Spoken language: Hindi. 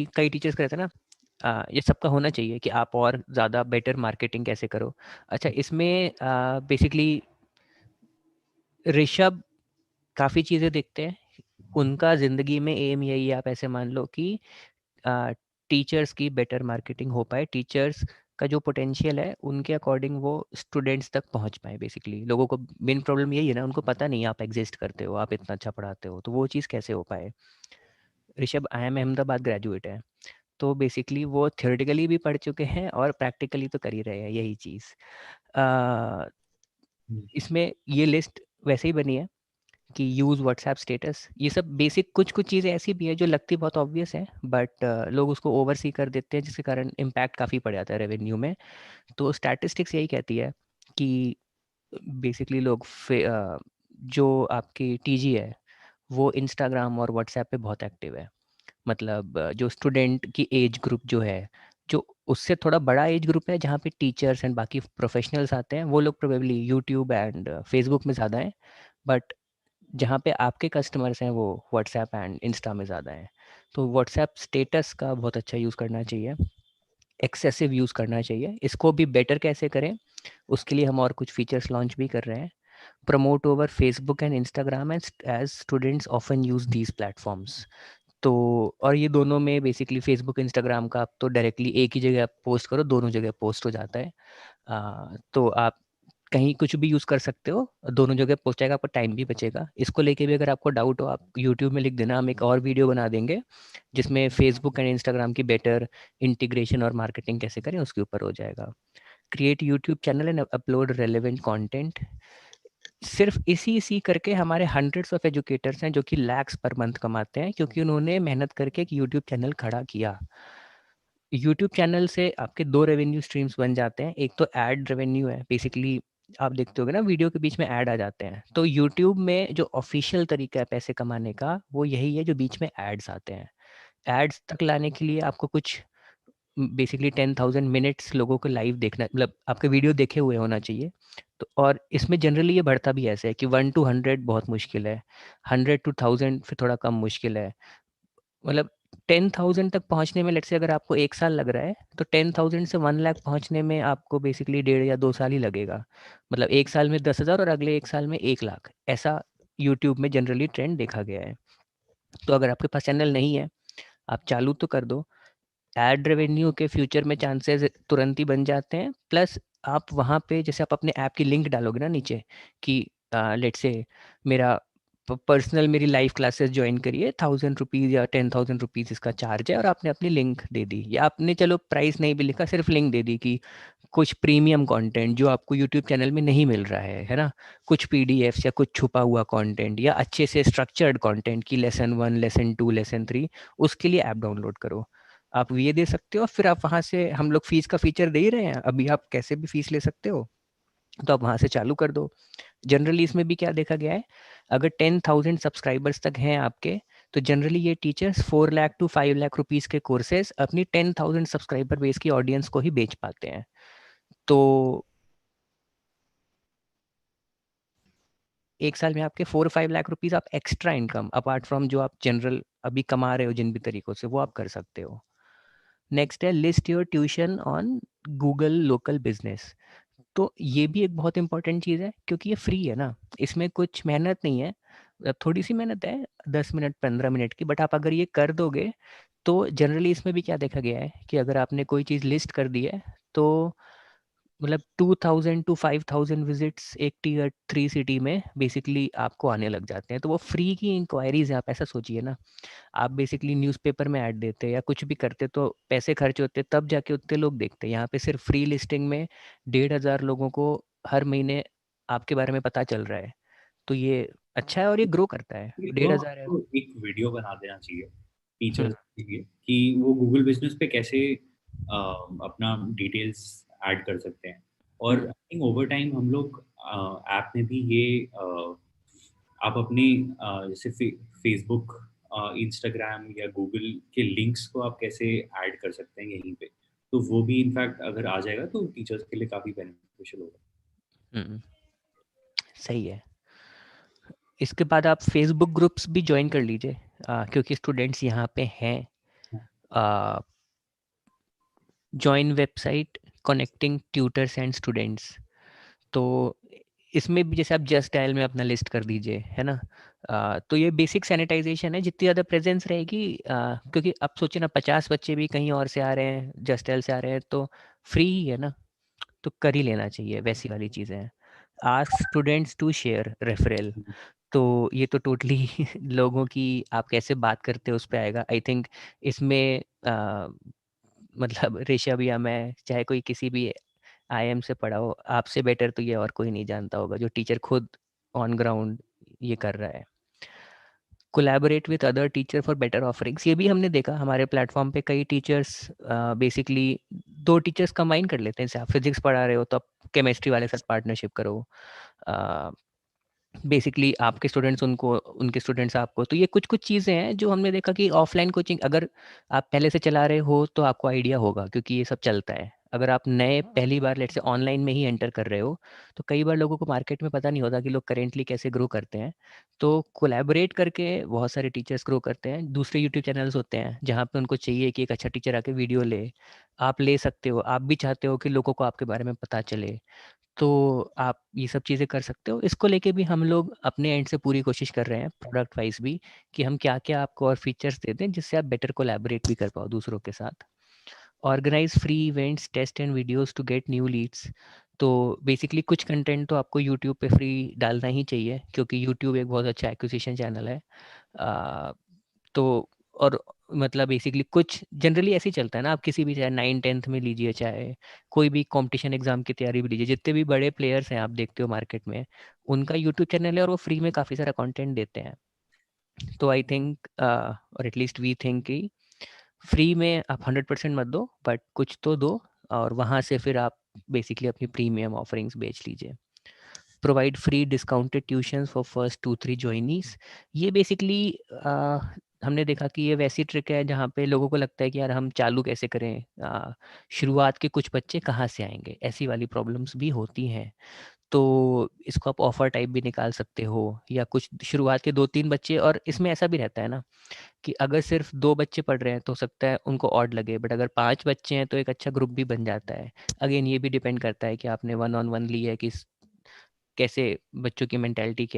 कई टीचर्स कहते हैं ना, ये सबका होना चाहिए कि आप और ज़्यादा बेटर मार्केटिंग कैसे करो। अच्छा, इसमें बेसिकली ऋषभ काफ़ी चीज़ें देखते हैं। उनका ज़िंदगी में एम यही है, आप ऐसे मान लो कि टीचर्स की बेटर मार्केटिंग हो पाए, टीचर्स का जो पोटेंशियल है उनके अकॉर्डिंग वो स्टूडेंट्स तक पहुंच पाए। बेसिकली लोगों को मेन प्रॉब्लम यही है ना, उनको पता नहीं आप एग्जिस्ट करते हो, आप इतना अच्छा पढ़ाते हो, तो वो चीज़ कैसे हो पाए। ऋषभ IIM अहमदाबाद ग्रेजुएट है, तो बेसिकली वो थियोरेटिकली भी पढ़ चुके हैं और प्रैक्टिकली तो कर ही रहे हैं यही चीज़। इसमें ये लिस्ट वैसे ही बनी है कि यूज़ व्हाट्सएप स्टेटस, ये सब बेसिक कुछ कुछ चीज़ें ऐसी भी है जो लगती बहुत ऑब्वियस है, बट लोग उसको ओवरसी कर देते हैं, जिसके कारण इम्पैक्ट काफ़ी पड़ जाता है रेवेन्यू में। तो स्टैटिस्टिक्स यही कहती है कि बेसिकली लोग जो आपकी टीजी है वो इंस्टाग्राम और व्हाट्सएप पे बहुत एक्टिव है। मतलब जो स्टूडेंट की एज ग्रुप जो है, जो उससे थोड़ा बड़ा एज ग्रुप है जहाँ पे टीचर्स एंड बाकी प्रोफेशनल्स आते हैं, वो लोग प्रोबेबली यूट्यूब एंड फेसबुक में ज़्यादा हैं। बट जहाँ पे आपके कस्टमर्स हैं वो व्हाट्सएप एंड इंस्टा में ज़्यादा हैं। तो व्हाट्सएप स्टेटस का बहुत अच्छा यूज़ करना चाहिए, एक्सेसिव यूज़ करना चाहिए। इसको भी बेटर कैसे करें, उसके लिए हम और कुछ फीचर्स लॉन्च भी कर रहे हैं। Promote over Facebook and Instagram as students often use these platforms. तो और ये दोनों में बेसिकली फेसबुक इंस्टाग्राम का आप तो डायरेक्टली एक ही जगह पोस्ट करो, दोनों जगह पोस्ट हो जाता है। तो आप कहीं कुछ भी यूज़ कर सकते हो, दोनों जगह पोस्ट आएगा, आपका टाइम भी बचेगा। इसको लेके भी अगर आपको डाउट हो, आप यूट्यूब में लिख देना, हम एक और वीडियो बना देंगे जिसमें फेसबुक एंड इंस्टाग्राम की बेटर इंटीग्रेशन और मार्केटिंग कैसे करें उसके ऊपर हो जाएगा। Create YouTube channel and upload relevant content. सिर्फ इसी करके हमारे हंड्रेड्स ऑफ एजुकेटर्स हैं जो कि लैक्स पर मंथ कमाते हैं, क्योंकि उन्होंने मेहनत करके एक यूट्यूब चैनल खड़ा किया। यूट्यूब चैनल से आपके दो रेवेन्यू स्ट्रीम्स बन जाते हैं। एक तो एड रेवेन्यू है, बेसिकली आप देखते होगे ना वीडियो के बीच में ऐड आ जाते हैं, तो यूट्यूब में जो ऑफिशियल तरीका है पैसे कमाने का वो यही है जो बीच में एड्स आते हैं। एड्स तक लाने के लिए आपको कुछ बेसिकली 10,000 मिनट्स लोगों को लाइव देखना, मतलब आपके वीडियो देखे हुए होना चाहिए। तो और इसमें जनरली ये बढ़ता भी ऐसे है कि 1 to 100 बहुत मुश्किल है, 100 to 1000 फिर थोड़ा कम मुश्किल है। मतलब 10,000 तक पहुंचने में लेट्स से अगर आपको 1 साल लग रहा है, तो 10,000 से 1 लाख पहुंचने में आपको बेसिकली 1.5 या 2 साल ही लगेगा। मतलब 1 साल में 10,000 और अगले 1 साल में 1 लाख, ऐसा यूट्यूब में जनरली ट्रेंड देखा गया है। तो अगर आपके पास चैनल नहीं है, आप चालू तो कर दो। एड रेवेन्यू के फ्यूचर में चांसेस तुरंत ही बन जाते हैं। प्लस आप वहाँ पे जैसे आप अपने ऐप की लिंक डालोगे ना नीचे कि लेट्स से मेरा पर्सनल मेरी लाइव क्लासेस ज्वाइन करिए, 1,000 रुपीज़ या 10,000 रुपीज़ इसका चार्ज है, और आपने अपनी लिंक दे दी, या आपने चलो प्राइस नहीं भी लिखा, सिर्फ लिंक दे दी कि कुछ प्रीमियम कंटेंट जो आपको यूट्यूब चैनल में नहीं मिल रहा है ना, कुछ पीडीएफ्स या कुछ छुपा हुआ कंटेंट या अच्छे से स्ट्रक्चर्ड कंटेंट की लेसन 1 लेसन 2 लेसन 3, उसके लिए ऐप डाउनलोड करो। आप ये दे सकते हो, फिर आप वहाँ से, हम लोग फीस का फीचर दे ही रहे हैं अभी, आप कैसे भी फीस ले सकते हो, तो आप वहाँ से चालू कर दो। जनरली इसमें भी क्या देखा गया है, अगर 10,000 सब्सक्राइबर्स तक हैं आपके, तो जनरली ये teachers 4 lakh to 5 lakh rupees के कोर्सेज अपनी 10,000 सब्सक्राइबर बेस की ऑडियंस को ही बेच पाते हैं। तो 1 साल में आपके 4-5 लाख रुपीज़ आप एक्स्ट्रा इनकम अपार्ट फ्रॉम जो आप जनरल अभी कमा रहे हो जिन भी तरीकों से, वो आप कर सकते हो। नेक्स्ट है list your tuition on Google local business. तो ये भी एक बहुत इंपॉर्टेंट चीज़ है, क्योंकि ये फ्री है ना, इसमें कुछ मेहनत नहीं है। थोड़ी सी मेहनत है, 10 मिनट 15 मिनट की, बट आप अगर ये कर दोगे तो जनरली इसमें भी क्या देखा गया है कि अगर आपने कोई चीज़ लिस्ट कर दी है, तो मतलब 2,000 to 5,000 विजिट्स एक Tier 3 सिटी में बेसिकली आपको आने लग जाते हैं। तो वो फ्री की इंक्वायरीज है, आप ऐसा सोचिए ना। आप बेसिकली न्यूज़पेपर में ऐड देते या कुछ भी करते तो पैसे खर्च होते, तब जाके उतने लोग देखते। यहाँ पे सिर्फ फ्री लिस्टिंग में 1,500 लोगों को हर महीने आपके बारे में पता चल रहा है, तो ये अच्छा है और ये ग्रो करता है। तो 1,500 है। आपको एक वीडियो बना देना चाहिए हम्म, टीचर्स के लिए कि वो गूगल बिजनेस पे कैसे अपना डिटेल्स ऐड कर सकते हैं। और हम्म, आई थिंक ओवर टाइम हम लोग ऐप में भी ये आप अपने जैसे फेसबुक इंस्टाग्राम या गूगल के लिंक्स को आप कैसे ऐड कर सकते हैं यहीं पे, तो वो भी इनफैक्ट अगर आ जाएगा तो टीचर्स के लिए काफ़ी बेनिफिशियल होगा। हम्म, सही है। इसके बाद आप फेसबुक ग्रुप्स भी ज्वाइन कर लीजिए, क्योंकि स्टूडेंट्स यहाँ पे हैं। Join website connecting tutors and students. तो इसमें भी जैसे आप जस्ट डायल में अपना लिस्ट कर दीजिए, है ना। तो ये बेसिक सैनिटाइजेशन है, जितनी ज़्यादा प्रेजेंस रहेगी, क्योंकि आप सोचिए ना 50 बच्चे भी कहीं और से आ रहे हैं, जस्ट डायल से आ रहे हैं, तो फ्री ही है ना, तो कर ही लेना चाहिए, वैसी वाली चीज़ें हैं। Ask students to share referral. तो ये तो टोटली लोगों की आप कैसे बात करते हो उस पे आएगा, आई थिंक। इसमें मतलब ऋषभ या मैं, चाहे कोई किसी भी आईएम से पढ़ा हो, आपसे बेटर तो ये और कोई नहीं जानता होगा, जो टीचर खुद ऑन ग्राउंड ये कर रहा है। Collaborate with other teacher for better offerings, ये भी हमने देखा हमारे प्लेटफॉर्म पे, कई टीचर्स बेसिकली दो टीचर्स कंबाइन कर लेते हैं। जैसे आप फिजिक्स पढ़ा रहे हो तो आप केमिस्ट्री वाले साथ पार्टनरशिप करो, बेसिकली आपके स्टूडेंट्स उनको, उनके स्टूडेंट्स आपको। तो ये कुछ कुछ चीज़ें हैं जो हमने देखा कि ऑफलाइन कोचिंग अगर आप पहले से चला रहे हो तो आपको आइडिया होगा, क्योंकि ये सब चलता है। अगर आप नए पहली बार लेट से ऑनलाइन में ही एंटर कर रहे हो, तो कई बार लोगों को मार्केट में पता नहीं होता कि लोग करेंटली कैसे ग्रो करते हैं। तो कोलैबोरेट करके बहुत सारे टीचर्स ग्रो करते हैं। दूसरे यूट्यूब चैनल्स होते हैं जहाँ पे उनको चाहिए कि एक अच्छा टीचर आके वीडियो ले, आप ले सकते हो। आप भी चाहते हो कि लोगों को आपके बारे में पता चले, तो आप ये सब चीज़ें कर सकते हो। इसको लेके भी हम लोग अपने एंड से पूरी कोशिश कर रहे हैं, प्रोडक्ट वाइज भी, कि हम क्या-क्या आपको और फीचर्स दे दें जिससे आप बेटर कोलैबोरेट भी कर पाओ दूसरों के साथ। Organize free events, test and videos to get new leads. तो बेसिकली कुछ कंटेंट तो आपको यूट्यूब पे फ्री डालना ही चाहिए, क्योंकि यूट्यूब एक बहुत अच्छा एक्विजिशन चैनल है। अ, तो और मतलब बेसिकली कुछ जनरली ऐसे ही चलता है ना, आप किसी भी, चाहे 9th-10th में लीजिए, चाहे कोई भी कंपटीशन एग्जाम की तैयारी भी लीजिए, जितने भी बड़े प्लेयर्स हैं आप देखते हो मार्केट में, उनका यूट्यूब चैनल है और वो फ्री में काफ़ी सारा कंटेंट देते हैं। तो आई थिंक और एटलीस्ट वी थिंक कि फ्री में आप 100% मत दो, बट कुछ तो दो, और वहाँ से फिर आप बेसिकली अपनी प्रीमियम ऑफरिंग्स बेच लीजिए। Provide free discounted tuitions for first 2-3 जॉइनीज। ये बेसिकली हमने देखा कि ये वैसी ट्रिक है जहाँ पे लोगों को लगता है कि यार हम चालू कैसे करें, शुरुआत के कुछ बच्चे कहाँ से आएंगे, ऐसी वाली प्रॉब्लम्स भी होती हैं। तो इसको आप ऑफर टाइप भी निकाल सकते हो, या कुछ शुरुआत के 2-3 बच्चे। और इसमें ऐसा भी रहता है ना कि अगर सिर्फ 2 बच्चे पढ़ रहे हैं तो हो सकता है उनको ऑड लगे, बट अगर 5 बच्चे हैं तो एक अच्छा ग्रुप भी बन जाता है। अगेन ये भी डिपेंड करता है कि आपने वन ऑन वन ली है कि कैसे बच्चों की मेंटालिटी क्या है।